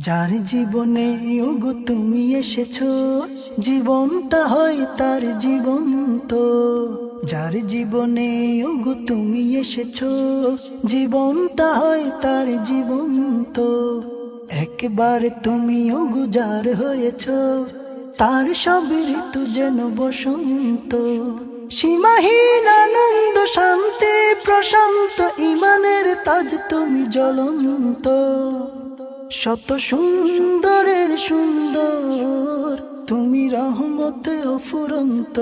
যার জীবনে ওগো তুমি এসেছো, জীবনটা হয় তার জীবন তো। যার জীবনে ওগো তুমি এসেছো, জীবনটা হয় তার জীবন তো। একবারে তুমি ওগো যার হয়েছো, তার সব ঋতু যেন বসন্ত। সীমাহীন আনন্দ শান্তি প্রশান্ত, ইমানের তাজ তুমি জ্বলন্ত। শত সুন্দরের সুন্দর, তুমি রহমতে অফুরন্ত।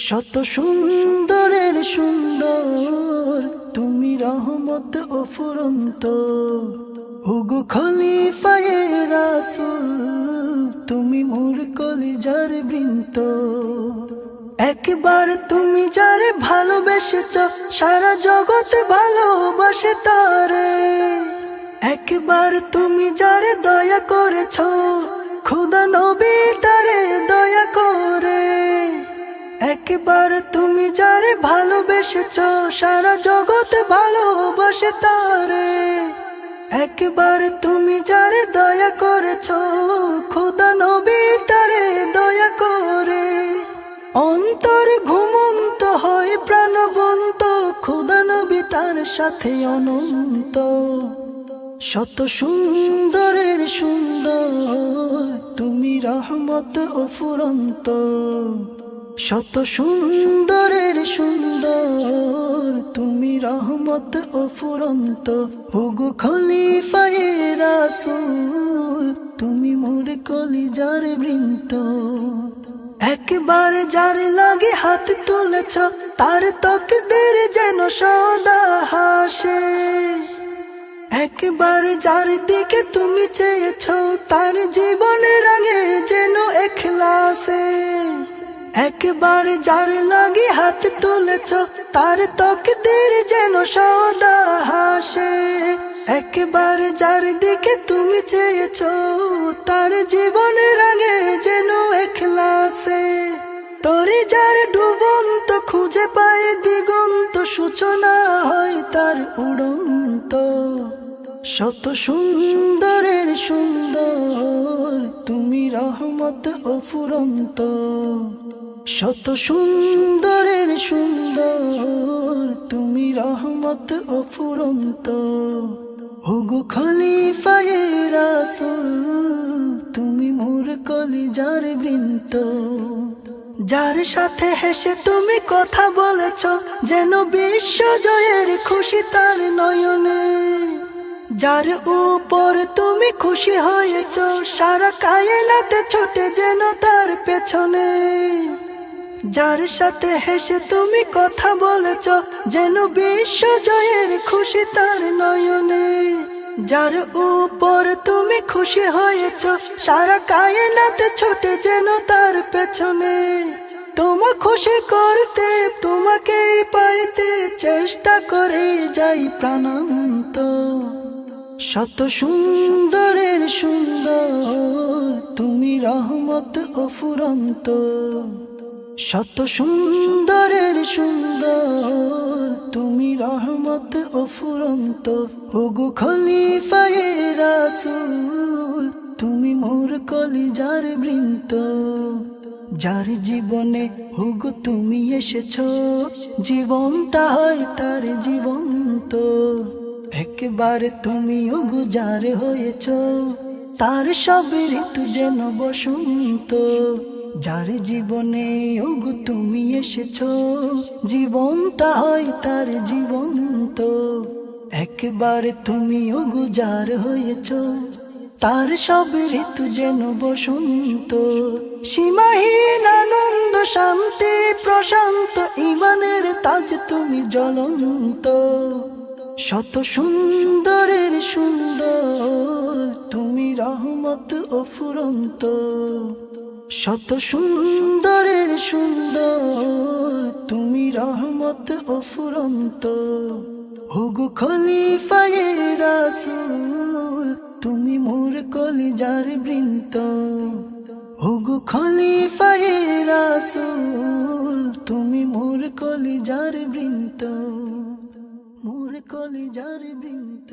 শত সুন্দরের সুন্দর, তুমি রহমতে অফুরন্ত। ওগো খলিফায়ে রাসূল, তুমি মোর কলিজার বৃন্ত। একবার তুমি যারে ভালোবেসেছ, সারা জগৎ ভালোবাসে তারে। একবার তুমি যারে দয়া করেছ, খোদা নবী তারে দয়া করে। একবার তুমি যারে ভালোবেসেছ, সারা জগৎ ভালোবাসে তারে। একবার তুমি যারে দয়া করেছ, খোদা নবী তারে দয়া করে। অন্তর ঘুমন্ত হয় প্রাণবন্ত, খোদা নবী তার সাথে অনন্ত। শত সুন্দরের সুন্দর, তুমি রহমত অফুরন্ত। শত সুন্দরের সুন্দর, তুমি রহমত অফুরন্ত। ওগো খলিফায়ে রাসূল, তুমি মোর কলিজার বৃন্ত। একবার যার লাগে হাত তুলেছ, তার তকদীর যেন সদা হাসে। একবার যার দিকে তুমি চেয়েছ, তার জীবনের আগে যেন ইখলাসে। একবার যার লাগি হাত তুলেছ, তার তকদীর যেন সদা হাসে। একবার যার দিকে তুমি চেয়েছ, তার জীবনের আগে যেন ইখলাসে। তোরে যার ডুবন্ত খুঁজে পায় দিগন্ত, সূচনা হয় তার উড়ন্ত। শত সুন্দরের সুন্দর, তুমি রহমত অফুরন্ত। শত সুন্দরের সুন্দর, তুমি রহমত অফুরন্ত। ওগো খলিফায়ে রাসূল, তুমি মোর কলিজার বৃন্ত। যার সাথে হেসে তুমি কথা বলেছ, যেন বিশ্ব জয়ের খুশি তার নয়নে। যার উপর তুমি খুশি হয়েছ, সারা কায়নাতে ছোটে যেন তার পেছনে। যার সাথে হেসে তুমি কথা বলেছ, যেন বিশ্ব জয়ের খুশি তার নয়নে। যার উপর তুমি খুশি হয়েছ, সারা কায়নাতে ছোটে যেন তার পেছনে। তোমা খুশি করতে, তোমাকেই পাইতে চেষ্টা করে যাই প্রাণান্ত। শত সুন্দরের সুন্দর, তুমি রহমত অফুরন্ত। শত সুন্দরের সুন্দর, তুমি রহমত অফুরন্ত। ওগো খলিফায়ে রাসূল, তুমি মোর কলিজার বৃন্ত। যার জীবনে ওগো তুমি এসেছো, জীবনটা হয় তার জীবন্ত। একবার তুমি ওগো যার হয়েছ, তার সব ঋতু যেন বসন্ত। যার জীবনে ওগো তুমি এসেছো, জীবনটা হয় তার জীবন্ত। একবার তুমি ওগো যার হয়েছ, তার সব ঋতু যেন বসন্ত। সীমাহীন আনন্দ শান্তি প্রশান্ত, ইমানের তাজ তুমি জ্বলন্ত। শত সুন্দরের সুন্দর, তুমি রহমত অফুরন্ত। শত সুন্দরের সুন্দর, তুমি রহমত অফুরন্ত। ওগো খলিফায়ে রাসূল, তুমি মোর কলিজার বৃন্ত। ওগো খলিফায়ে রাসূল, তুমি মোর কলিজার বৃন্ত। মোর কলিজার বৃন্ত।